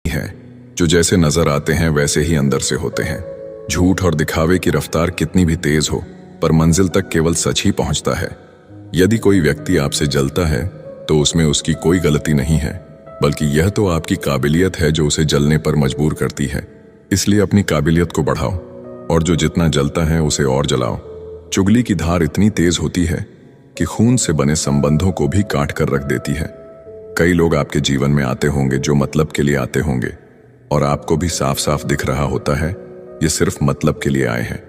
है जो जैसे नजर आते हैं वैसे ही अंदर से होते हैं। झूठ और दिखावे की रफ्तार कितनी भी तेज हो, पर मंजिल तक केवल सच ही पहुंचता है। यदि कोई व्यक्ति आपसे जलता है तो उसमें उसकी कोई गलती नहीं है, बल्कि यह तो आपकी काबिलियत है जो उसे जलने पर मजबूर करती है। इसलिए अपनी काबिलियत को बढ़ाओ और जो जितना जलता है उसे और जलाओ। चुगली की धार इतनी तेज होती है कि खून से बने संबंधों को भी काट कर रख देती है। कई लोग आपके जीवन में आते होंगे जो मतलब के लिए आते होंगे, और आपको भी साफ साफ दिख रहा होता है ये सिर्फ मतलब के लिए आए हैं।